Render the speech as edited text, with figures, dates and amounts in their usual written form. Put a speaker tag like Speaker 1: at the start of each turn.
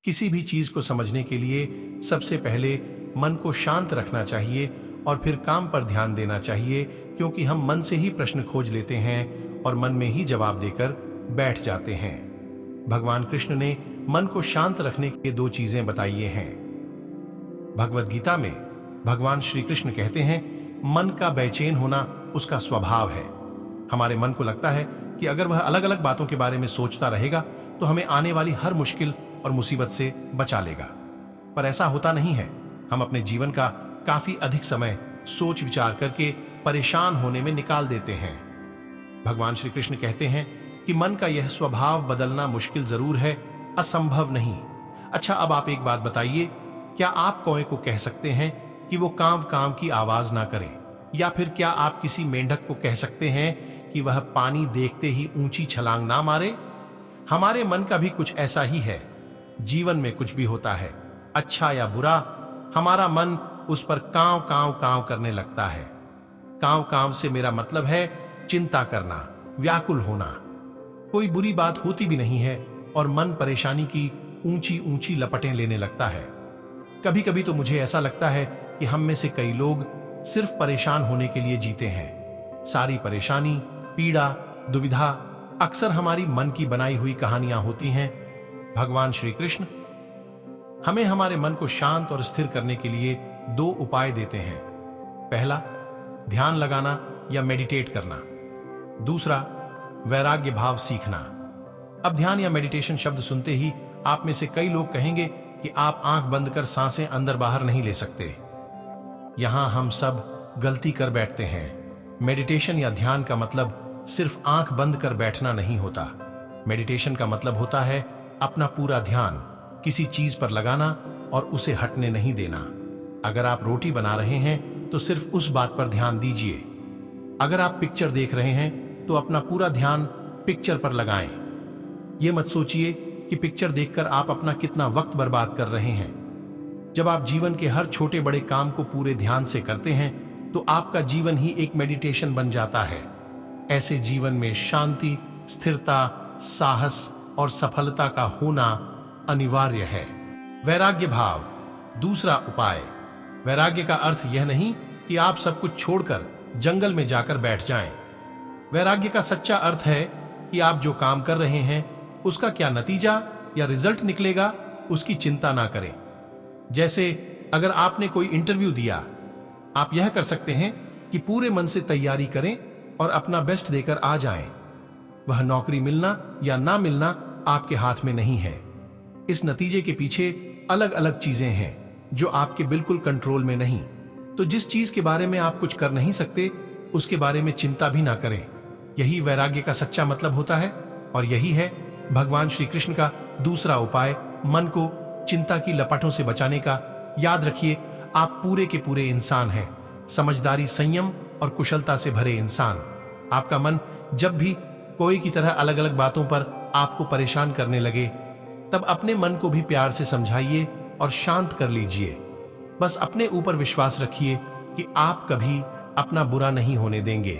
Speaker 1: किसी भी चीज को समझने के लिए सबसे पहले मन को शांत रखना चाहिए और फिर काम पर ध्यान देना चाहिए, क्योंकि हम मन से ही प्रश्न खोज लेते हैं और मन में ही जवाब देकर बैठ जाते हैं। भगवान कृष्ण ने मन को शांत रखने के दो चीजें बताई हैं। भगवद गीता में भगवान श्री कृष्ण कहते हैं, मन का बेचैन होना उसका स्वभाव है। हमारे मन को लगता है कि अगर वह अलग अलग बातों के बारे में सोचता रहेगा तो हमें आने वाली हर मुश्किल और मुसीबत से बचा लेगा, पर ऐसा होता नहीं है। हम अपने जीवन का काफी अधिक समय सोच विचार करके परेशान होने में निकाल देते हैं। भगवान श्री कृष्ण कहते हैं कि मन का यह स्वभाव बदलना मुश्किल जरूर है, असंभव नहीं। अच्छा, अब आप एक बात बताइए, क्या आप कौए को कह सकते हैं कि वो कांव कांव की आवाज ना करे? या फिर क्या आप किसी मेंढक को कह सकते हैं कि वह पानी देखते ही ऊंची छलांग ना मारे? हमारे मन का भी कुछ ऐसा ही है। जीवन में कुछ भी होता है, अच्छा या बुरा, हमारा मन उस पर कांव कांव कांव करने लगता है। कांव कांव से मेरा मतलब है चिंता करना, व्याकुल होना। कोई बुरी बात होती भी नहीं है और मन परेशानी की ऊंची ऊंची लपटें लेने लगता है। कभी कभी तो मुझे ऐसा लगता है कि हम में से कई लोग सिर्फ परेशान होने के लिए जीते हैं। सारी परेशानी, पीड़ा, दुविधा अक्सर हमारी मन की बनाई हुई कहानियां होती हैं। भगवान श्री कृष्ण हमें हमारे मन को शांत और स्थिर करने के लिए दो उपाय देते हैं। पहला, ध्यान लगाना या मेडिटेट करना। दूसरा, वैराग्य भाव सीखना। अब ध्यान या मेडिटेशन शब्द सुनते ही आप में से कई लोग कहेंगे कि आप आंख बंद कर सांसें अंदर बाहर नहीं ले सकते। यहां हम सब गलती कर बैठते हैं। मेडिटेशन या ध्यान का मतलब सिर्फ आंख बंद कर बैठना नहीं होता। मेडिटेशन का मतलब होता है अपना पूरा ध्यान किसी चीज पर लगाना और उसे हटने नहीं देना। अगर आप रोटी बना रहे हैं तो सिर्फ उस बात पर ध्यान दीजिए। अगर आप पिक्चर देख रहे हैं तो अपना पूरा ध्यान पिक्चर पर लगाएं। यह मत सोचिए कि पिक्चर देखकर आप अपना कितना वक्त बर्बाद कर रहे हैं। जब आप जीवन के हर छोटे बड़े काम को पूरे ध्यान से करते हैं तो आपका जीवन ही एक मेडिटेशन बन जाता है। ऐसे जीवन में शांति, स्थिरता, साहस और सफलता का होना अनिवार्य है। वैराग्य भाव, दूसरा उपाय। वैराग्य का अर्थ यह नहीं कि आप सब कुछ छोड़कर जंगल में जाकर बैठ जाएं। वैराग्य का सच्चा अर्थ है कि आप जो काम कर रहे हैं उसका क्या नतीजा या रिजल्ट निकलेगा उसकी चिंता ना करें। जैसे अगर आपने कोई इंटरव्यू दिया, आप यह कर सकते हैं कि पूरे मन से तैयारी करें और अपना बेस्ट देकर आ जाएं। वह नौकरी मिलना या ना मिलना आपके हाथ में नहीं है। इस नतीजे के पीछे अलग अलग चीजें हैं जो आपके बिल्कुल कंट्रोल में नहीं। तो जिस चीज के बारे में आप कुछ कर नहीं सकते उसके बारे में चिंता भी ना करें। यही वैराग्य का सच्चा मतलब होता है और यही है भगवान श्री कृष्ण का दूसरा उपाय, मन को चिंता की लपटों से बचाने का। याद रखिए, आप पूरे के पूरे इंसान हैं, समझदारी, संयम और कुशलता से भरे इंसान। आपका मन जब भी कोई की तरह अलग अलग बातों पर आपको परेशान करने लगे, तब अपने मन को भी प्यार से समझाइए और शांत कर लीजिए। बस अपने ऊपर विश्वास रखिए कि आप कभी अपना बुरा नहीं होने देंगे।